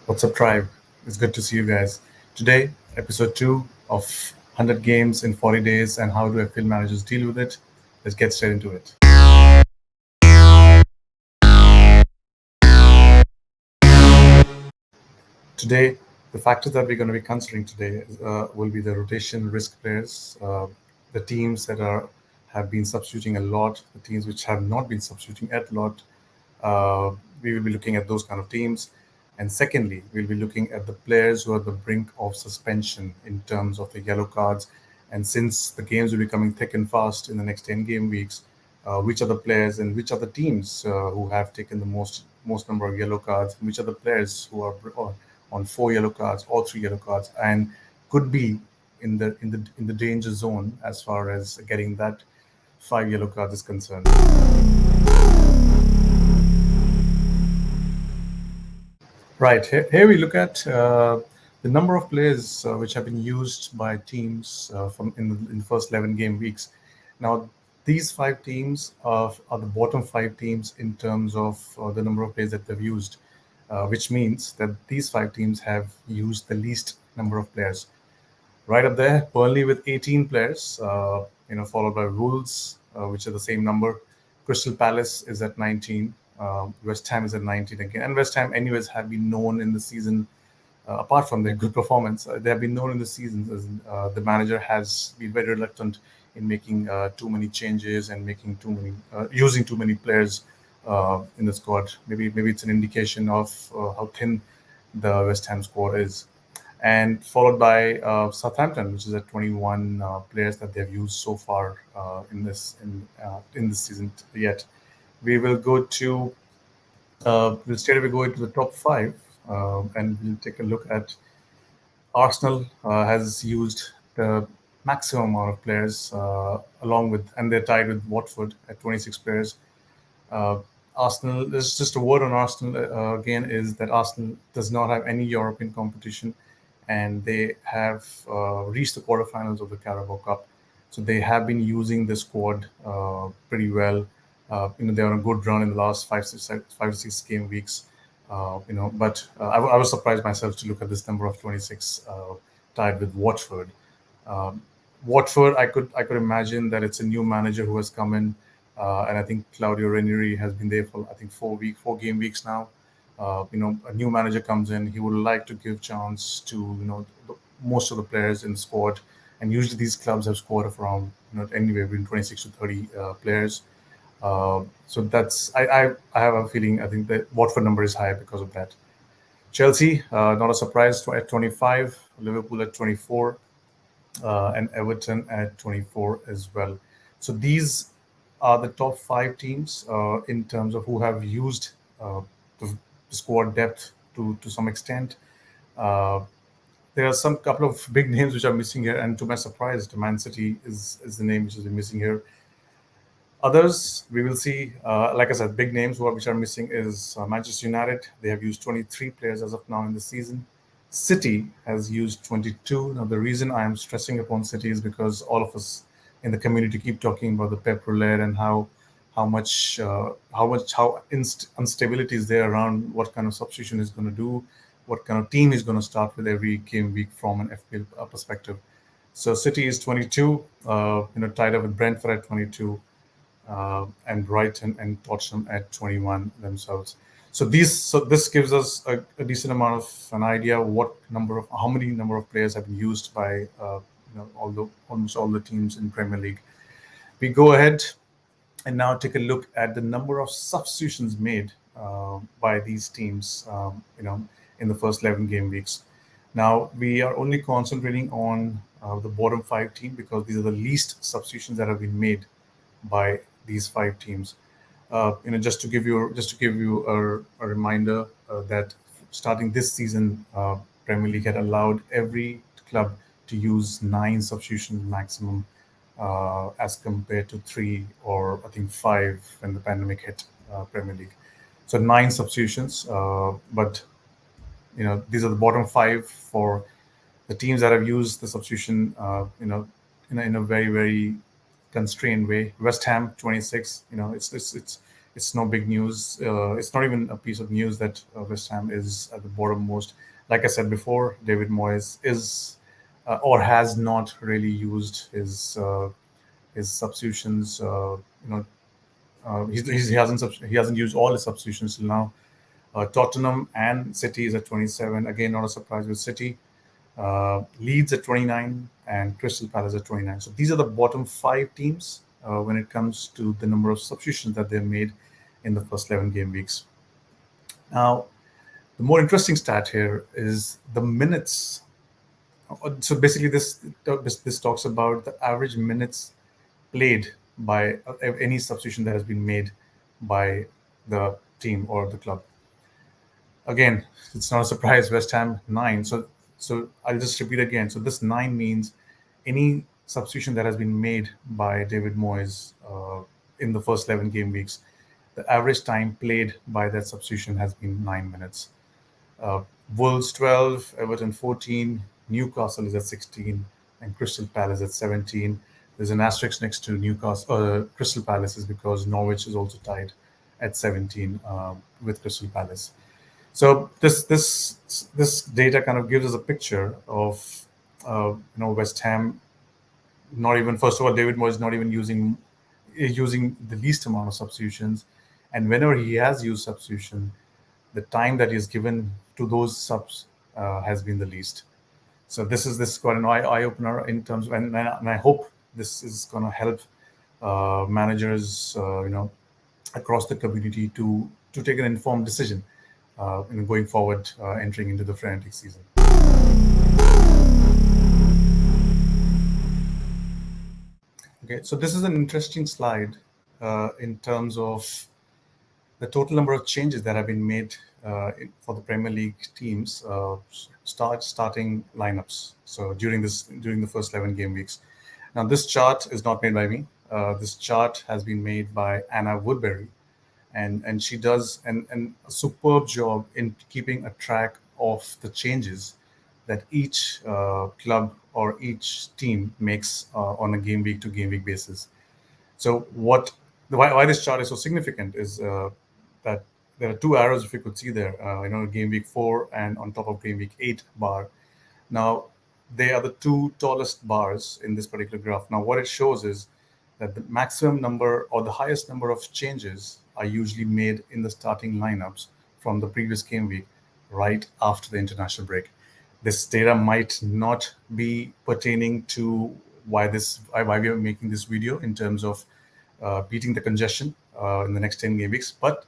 What's up, Tribe? It's good to see you guys. Today, episode 2 of 100 games in 40 days and how do FPL managers deal with it. Let's get straight into it. Today, the factors that we're going to be considering today will be the rotation risk players, the teams that have been substituting a lot, the teams which have not been substituting a lot. Uh, we will be looking at those kind of teams. And secondly, we'll be looking at the players who are at the brink of suspension in terms of the yellow cards. And since the games will be coming thick and fast in the next 10 game weeks, which are the players and which are the teams who have taken the most number of yellow cards, and which are the players who are on 4 yellow cards or 3 yellow cards, and could be in the danger zone as far as getting that 5 yellow cards is concerned. Right. Here we look at the number of players which have been used by teams from in the first 11 game weeks. Now, these 5 teams are the bottom 5 teams in terms of the number of players that they've used, which means that these 5 teams have used the least number of players. Right up there, Burnley with 18 players, followed by Wolves, which are the same number. Crystal Palace is at 19. West Ham is at 19 again. And West Ham, anyways, have been known in the season, apart from their good performance, they have been known in the seasons as the manager has been very reluctant in making too many changes and using too many players in the squad. Maybe it's an indication of how thin the West Ham squad is, and followed by Southampton, which is at 21 players that they've used so far in this season yet. We will go to we'll straight away go into the top 5, and we'll take a look at Arsenal has used the maximum amount of players, and they're tied with Watford at 26 players. Uh, Arsenal, there's just a word on Arsenal again, is that Arsenal does not have any European competition, and they have reached the quarterfinals of the Carabao Cup. So they have been using the squad pretty well. They're on a good run in the last 5 to 6 game weeks. But I was surprised myself to look at this number of 26 tied with Watford. Um, Watford, I could imagine that it's a new manager who has come in, and I think Claudio Ranieri has been there for I think 4 game weeks now. A new manager comes in, he would like to give chance to most of the players in the squad, and usually these clubs have squad of around anywhere between 26 to 30 players. So I have a feeling I think that Watford number is high because of that. Chelsea, not a surprise, at 25, Liverpool at 24, and Everton at 24 as well. So these are the top 5 teams in terms of who have used the squad depth to some extent. Uh, there are some couple of big names which are missing here, and to my surprise, the Man City is the name which is missing here. Others we will see, like I said, big names which are missing is Manchester United. They have used 23 players as of now in the season. City has used 22. Now, the reason I am stressing upon City is because all of us in the community keep talking about the Pep roulette and how instability is there around what kind of substitution is going to do, what kind of team is going to start with every game week from an FPL perspective. So City is 22, tied up with Brentford at 22, and Brighton and Tottenham at 21 themselves. So this gives us a decent amount of an idea of how many number of players have been used by almost all the teams in Premier League. We go ahead and now take a look at the number of substitutions made by these teams, in the first 11 game weeks. Now, we are only concentrating on the bottom 5 team because these are the least substitutions that have been made by these 5 teams. Just to give you a reminder that starting this season, Premier League had allowed every club to use 9 substitutions maximum, as compared to 3 or I think 5 when the pandemic hit Premier League. So 9 substitutions, but these are the bottom 5 for the teams that have used the substitution, in a very very constrained way. West Ham 26. It's It's no big news. It's not even a piece of news that West Ham is at the bottom most. Like I said before, David Moyes is or has not really used his substitutions. He hasn't used all his substitutions till now. Tottenham and City is at 27. Again, not a surprise with City. Leeds at 29 and Crystal Palace at 29. So these are the bottom five teams when it comes to the number of substitutions that they've made in the first 11 game weeks. Now, the more interesting stat here is the minutes. So basically, this talks about the average minutes played by any substitution that has been made by the team or the club. Again, it's not a surprise. West Ham 9. So I'll just repeat again. So this 9 means any substitution that has been made by David Moyes in the first 11 game weeks, the average time played by that substitution has been 9 minutes. Wolves 12, Everton 14, Newcastle is at 16, and Crystal Palace at 17. There's an asterisk next to Crystal Palace is because Norwich is also tied at 17 with Crystal Palace. So this data kind of gives us a picture of West Ham. Not even, first of all, David Moyes not even using the least amount of substitutions, and whenever he has used substitution, the time that is given to those subs has been the least. So this is quite an eye opener in terms of, and I hope this is going to help managers across the community to take an informed decision going forward, entering into the frenetic season. Okay, so this is an interesting slide in terms of the total number of changes that have been made for the Premier League teams starting lineups. So during the first 11 game weeks. Now this chart is not made by me. This chart has been made by Anna Woodberry, and she does a superb job in keeping a track of the changes that each club or each team makes on a game week to game week basis. So why this chart is so significant is that there are two arrows, if you could see there, game week 4 and on top of game week 8 bar. Now, they are the two tallest bars in this particular graph. Now, what it shows is that the maximum number or the highest number of changes are usually made in the starting lineups from the previous game week right after the international break. This data might not be pertaining to why we are making this video in terms of beating the congestion in the next 10 game weeks, but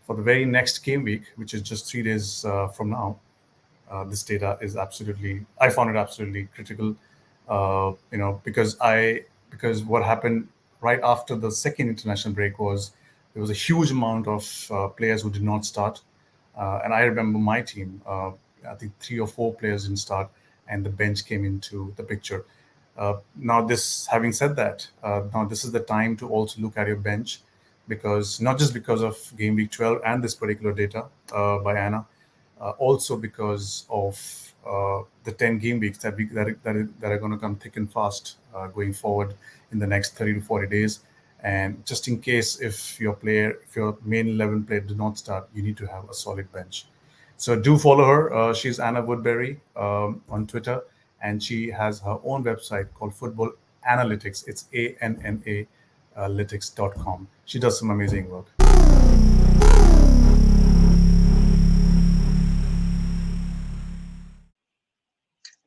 for the very next game week, which is just 3 days from now, this data is I found it absolutely critical, because what happened right after the second international break was there was a huge amount of players who did not start. And I remember my team, I think 3 or 4 players didn't start, and the bench came into the picture. Now, having said that, now this is the time to also look at your bench, because not just because of game week 12 and this particular data by Anna, also because of the 10 game weeks that are going to come thick and fast going forward in the next 30 to 40 days. And just in case if your main 11 player did not start, you need to have a solid bench. So do follow her. She's Anna Woodberry on Twitter, and she has her own website called Football Analytics. It's ANNA analytics.com. She does some amazing work.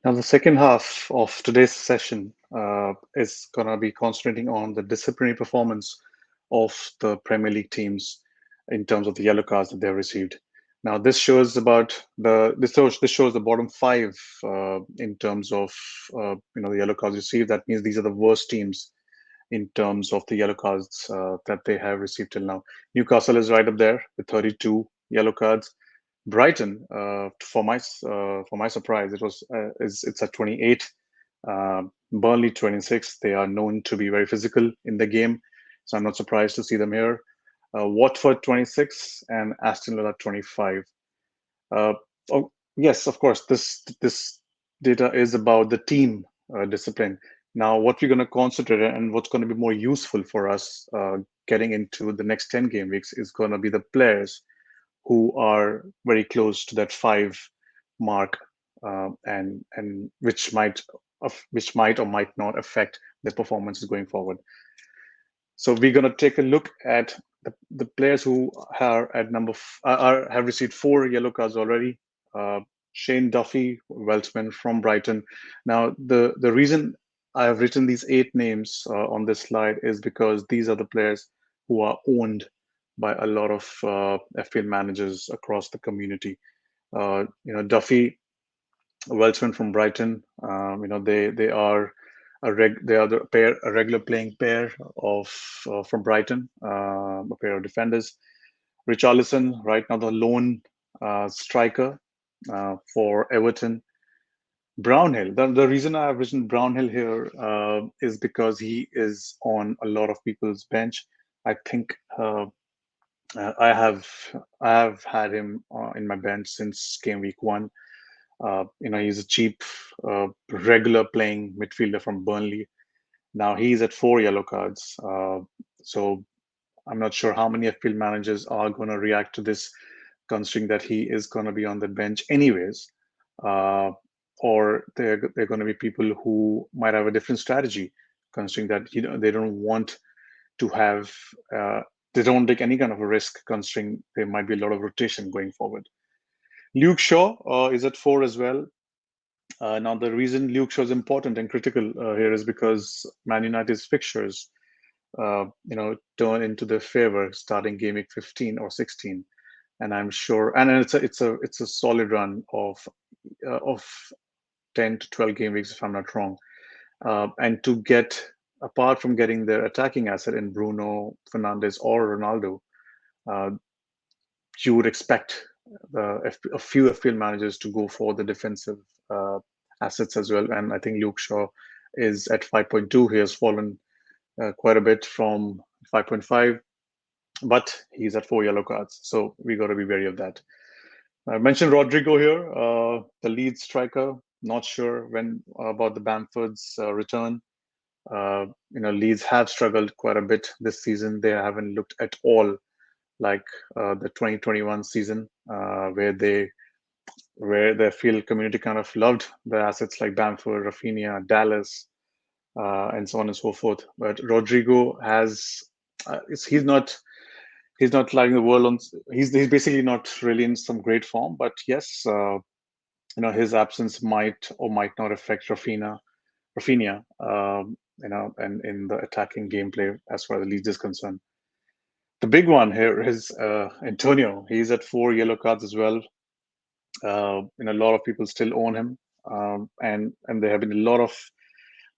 Now, the second half of today's session is going to be concentrating on the disciplinary performance of the Premier League teams in terms of the yellow cards that they've received. Now, this shows this shows the bottom 5 in terms of the yellow cards received. That means these are the worst teams in terms of the yellow cards that they have received till now. Newcastle is right up there with 32 yellow cards. Brighton, for my surprise, it's at 28. Burnley 26. They are known to be very physical in the game, so I'm not surprised to see them here. Watford 26 and Aston Villa 25. Yes, of course, this data is about the team discipline. Now, what we're going to concentrate on and what's going to be more useful for us getting into the next 10 game weeks is going to be the players who are very close to that 5 mark, and which might or might not affect their performances going forward. So we're going to take a look at the players who are at have received 4 yellow cards already. Uh, Shane Duffy, Welshman from Brighton. Now, the reason I have written these 8 names on this slide is because these are the players who are owned by a lot of FPL managers across the community. Duffy, Welshman from Brighton. They are a regular playing pair of from Brighton, a pair of defenders. Richarlison, right now the lone striker for Everton. Brownhill. The reason I have written Brownhill here is because he is on a lot of people's bench. I think I have had him in my bench since game week 1. He's a cheap, regular playing midfielder from Burnley. Now he's at 4 yellow cards. So I'm not sure how many FPL managers are going to react to this, considering that he is going to be on the bench anyways. Or they're going to be people who might have a different strategy, considering that they don't want to have they don't take any kind of a risk, considering there might be a lot of rotation going forward. Luke Shaw is at 4 as well. Now, the reason Luke Shaw is important and critical here is because Man United's fixtures, turn into their favor starting game week 15 or 16, and I'm sure, and it's a solid run of 10 to 12 game weeks if I'm not wrong, and to get apart from getting their attacking asset in Bruno Fernandes or Ronaldo, uh, you would expect a few FPL managers to go for the defensive assets as well. And I think Luke Shaw is at 5.2. He has fallen quite a bit from 5.5, but he's at 4 yellow cards. So we got to be wary of that. I mentioned Rodrigo here, the lead striker. Not sure when about the Bamford's return. Leeds have struggled quite a bit this season. They haven't looked at all like the 2021 season, where the field community kind of loved the assets like Bamford, Rafinha, Dallas, and so on and so forth. But Rodrigo he's not lighting the world on. He's basically not really in some great form. But yes, his absence might or might not affect Rafinha, and in the attacking gameplay as far as the Leeds is concerned. The big one here is Antonio. He's at 4 yellow cards as well. A lot of people still own him, and there have been a lot of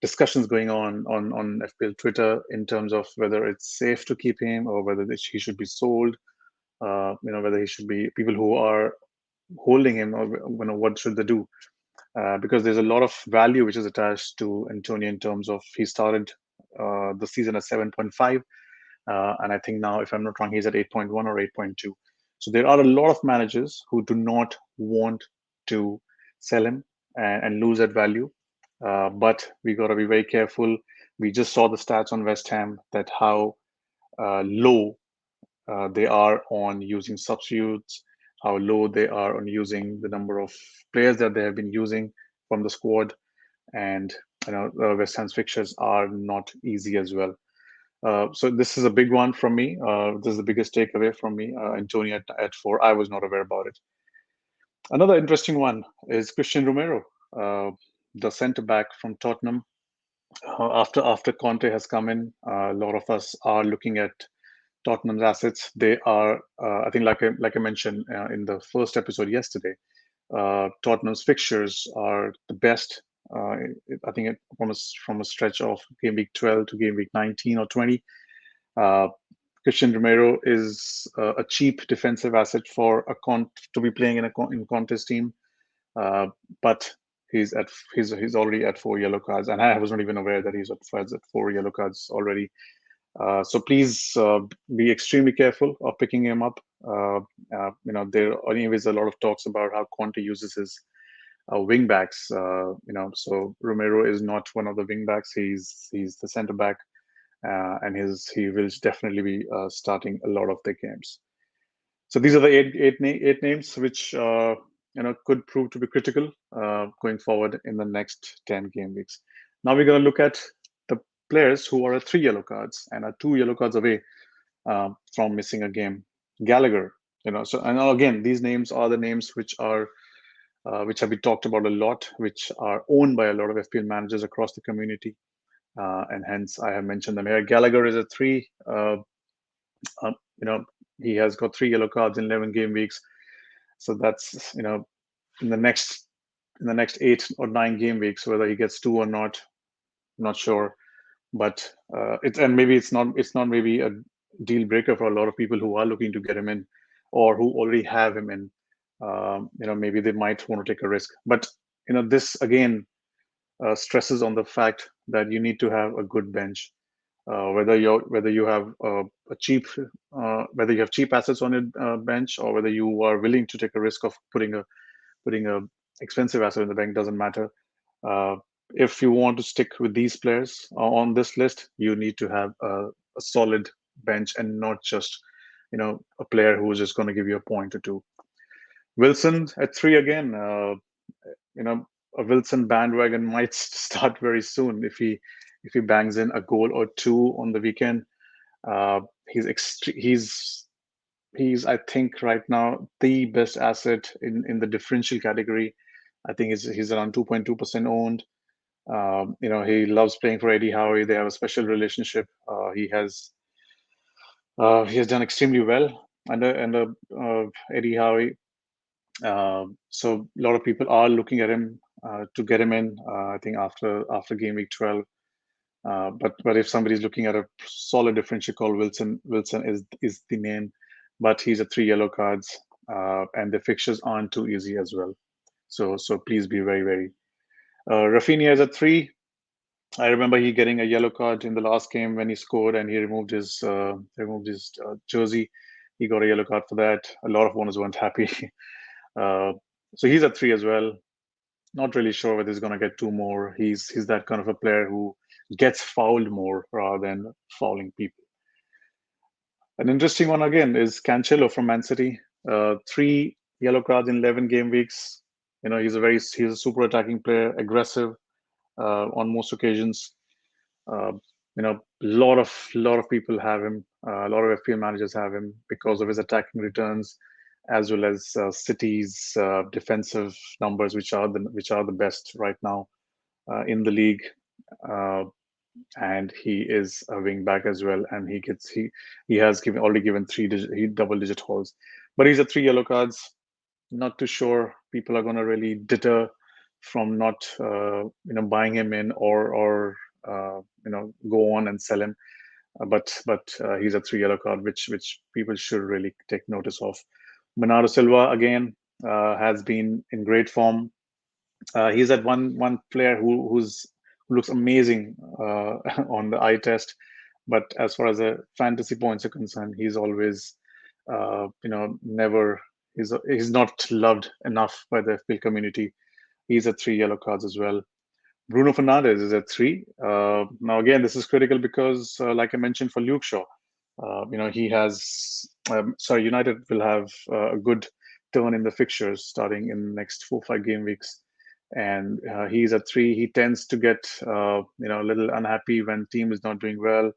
discussions going on FPL Twitter in terms of whether it's safe to keep him or whether he should be sold. Whether he should be people who are holding him, or what should they do? Because there's a lot of value which is attached to Antonio in terms of he started the season at 7.5. And I think now, if I'm not wrong, he's at 8.1 or 8.2. So there are a lot of managers who do not want to sell him and lose that value. But we got to be very careful. We just saw the stats on West Ham that how low they are on using substitutes, how low they are on using the number of players that they have been using from the squad. And West Ham's fixtures are not easy as well. So this is a big one from me. This is the biggest takeaway from me. Antonio at 4. I was not aware about it. Another interesting one is Christian Romero, the centre back from Tottenham. After Conte has come in, a lot of us are looking at Tottenham's assets. They are, I think, like I mentioned in the first episode yesterday, Tottenham's fixtures are the best. I think from a stretch of game week 12 to game week 19 or 20. Christian Romero is a cheap defensive asset for to be playing in Conte's team, but he's already at 4 yellow cards, and I was not even aware that he's at 4 yellow cards already. So please be extremely careful of picking him up. There are anyways a lot of talks about how Conte uses his wing backs. So Romero is not one of the wing backs. He's the center back, and he will definitely be starting a lot of the games. So these are the eight names which could prove to be critical going forward in the next 10 game weeks. Now we're going to look at the players who are at 3 yellow cards and are 2 yellow cards away from missing a game. Gallagher, so and again, these names are the names which have been talked about a lot, which are owned by a lot of FPL managers across the community, and hence I have mentioned them here. Gallagher is a 3. He has got 3 yellow cards in 11 game weeks, so that's in the next 8 or 9 game weeks, whether he gets 2 or not, I'm not sure. But it's not maybe a deal breaker for a lot of people who are looking to get him in, or who already have him in. Maybe they might want to take a risk. But this again stresses on the fact that you need to have a good bench. Whether you have cheap assets on your bench, or whether you are willing to take a risk of putting a expensive asset in the bank, doesn't matter. If you want to stick with these players on this list, you need to have a solid bench and not just a player who is just going to give you a point or two. Wilson at 3 again. A Wilson bandwagon might start very soon if he bangs in a goal or 2 on the weekend. He's I think right now the best asset in the differential category. I think he's around 2.2% owned. He loves playing for Eddie Howe. They have a special relationship. He has done extremely well under Eddie Howe. So a lot of people are looking at him to get him in. I think after game week 12. But if somebody's looking at a solid differential call, Wilson is the name. But he's a 3 yellow cards, and the fixtures aren't too easy as well. So please be very, very. Rafinha is a 3. I remember he getting a yellow card in the last game when he scored and he removed his jersey. He got a yellow card for that. A lot of owners weren't happy. So he's a 3 as well. Not really sure whether he's going to get 2 more. He's that kind of a player who gets fouled more rather than fouling people. An interesting one again is Cancelo from Man City. 3 yellow cards in 11 game weeks. He's a super attacking player, aggressive on most occasions. A lot of people have him. A lot of FPL managers have him because of his attacking returns, as well as City's defensive numbers, which are the best right now in the league. And he is a wing back as well, and he has already given 3 double-digit hauls. But he's a 3 yellow cards. Not too sure people are going to really deter from not buying him in or go on and sell him. But he's a 3 yellow card, which people should really take notice of. Bernardo Silva again has been in great form. He's that one player who looks amazing on the eye test, but as far as the fantasy points are concerned, he's always never. He's not loved enough by the FPL community. He's a 3 yellow cards as well. Bruno Fernandes is at 3. Now again, this is critical because, like I mentioned for Luke Shaw, he has. United will have a good turn in the fixtures starting in the next 4-5 game weeks, and he's at 3. He tends to get a little unhappy when team is not doing well,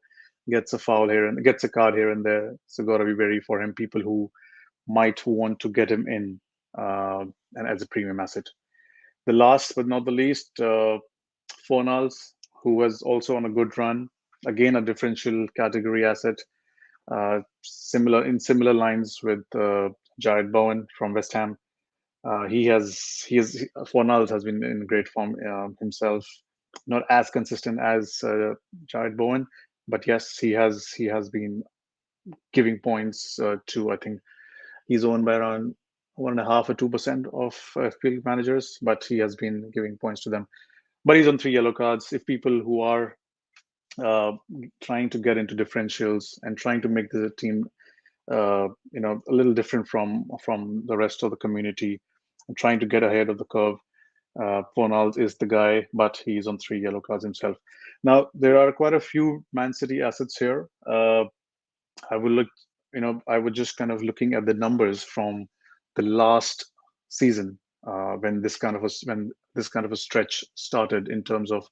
gets a foul here and gets a card here and there. So got to be wary for him. People who might want to get him in and as a premium asset. The last but not the least, Fornals, who was also on a good run. Again, a differential category asset. Similar lines with Jared Bowen from West Ham. Fornals has been in great form himself. Not as consistent as Jared Bowen, but yes, he has been giving points to, I think he's owned by around 1.5 or 2% of FPL managers, but he has been giving points to them. But he's on 3 yellow cards. If people who are trying to get into differentials and trying to make the team a little different from the rest of the community and trying to get ahead of the curve, Fornals is the guy, but he's on 3 yellow cards himself. Now, there are quite a few Man City assets here. I will look, I was just kind of looking at the numbers from the last season when this kind of a stretch started in terms of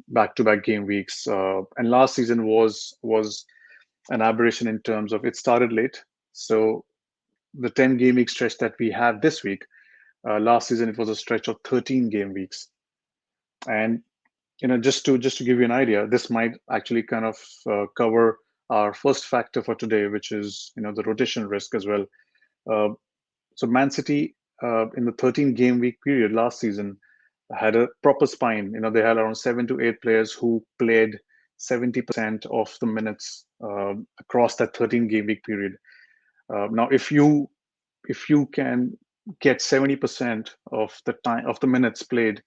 back-to-back game weeks. And last season was an aberration in terms of it started late. So the 10 game week stretch that we have this week, last season it was a stretch of 13 game weeks. And just to give you an idea, this might actually kind of cover our first factor for today, which is the rotation risk as well. So Man City in the 13 game week period last season had a proper spine. They had around 7 to 8 players who played 70% of the minutes across that 13 game week period. Now, if you can get 70% of the time of the minutes played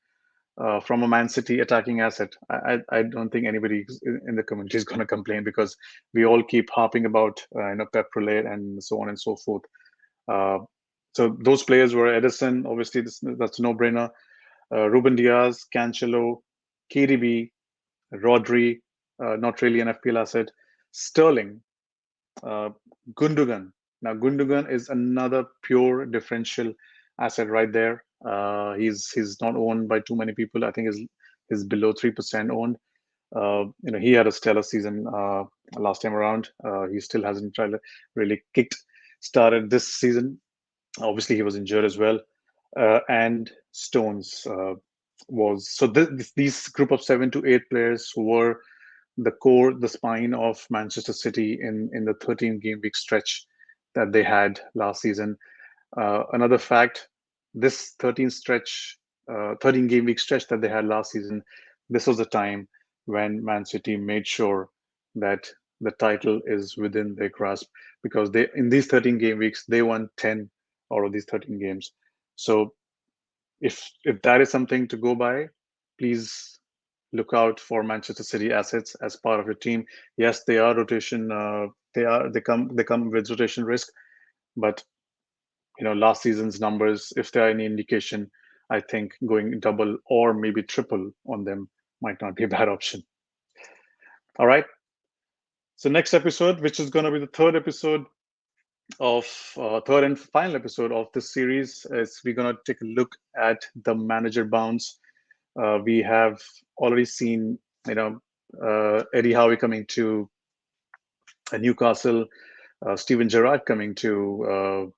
from a Man City attacking asset, I don't think anybody in the community is going to complain, because we all keep harping about Pep Roulette and so on and so forth. So those players were Edison, obviously that's a no-brainer. Ruben Diaz, Cancelo, KDB, Rodri, not really an FPL asset, Sterling, Gundogan. Now Gundogan is another pure differential asset right there. He's not owned by too many people. I think he's below 3% owned. He had a stellar season last time around. He still hasn't really started this season. Obviously, he was injured as well. And Stones was so. These group of 7 to 8 players were the core, the spine of Manchester City in the 13 game week stretch that they had last season. Another fact: this 13 game week stretch that they had last season, this was the time when Man City made sure that the title is within their grasp, because they, in these 13 game weeks, they won 10 out of these 13 games. So if that is something to go by, please look out for Manchester City assets as part of your team. Yes, they are rotation. They come with rotation risk, but last season's numbers, if there are any indication, I think going double or maybe triple on them might not be a bad option. All right. So next episode, which is going to be the third and final episode of this series, is we're going to take a look at the manager bounce. We have already seen, Eddie Howe coming to Newcastle, Steven Gerrard coming to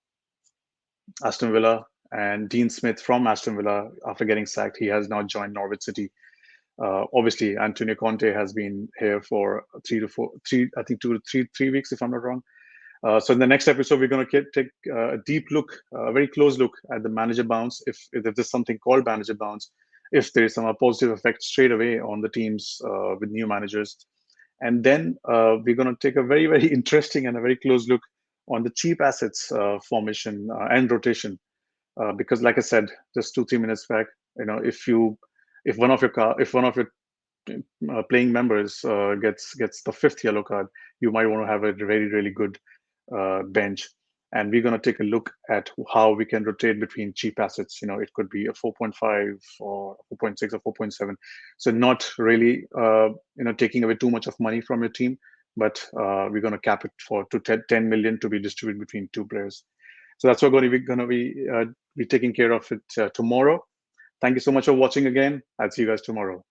Aston Villa, and Dean Smith from Aston Villa, after getting sacked, he has now joined Norwich City. Obviously, Antonio Conte has been here for 2 to 3 weeks, if I'm not wrong. So in the next episode, we're going to take a deep look, a very close look at the manager bounce, if there's something called manager bounce, if there is some positive effect straight away on the teams with new managers. And then we're going to take a very, very interesting and a very close look on the cheap assets formation and rotation. Because like I said, just 2-3 minutes back, if one of your playing members gets the 5th yellow card, you might want to have a really, really good bench. And we're going to take a look at how we can rotate between cheap assets. It could be a 4.5 or 4.6 or 4.7. So not really, taking away too much of money from your team, but we're going to cap it to 10 million to be distributed between 2 players. So that's what we're going to be taking care of it tomorrow. Thank you so much for watching again. I'll see you guys tomorrow.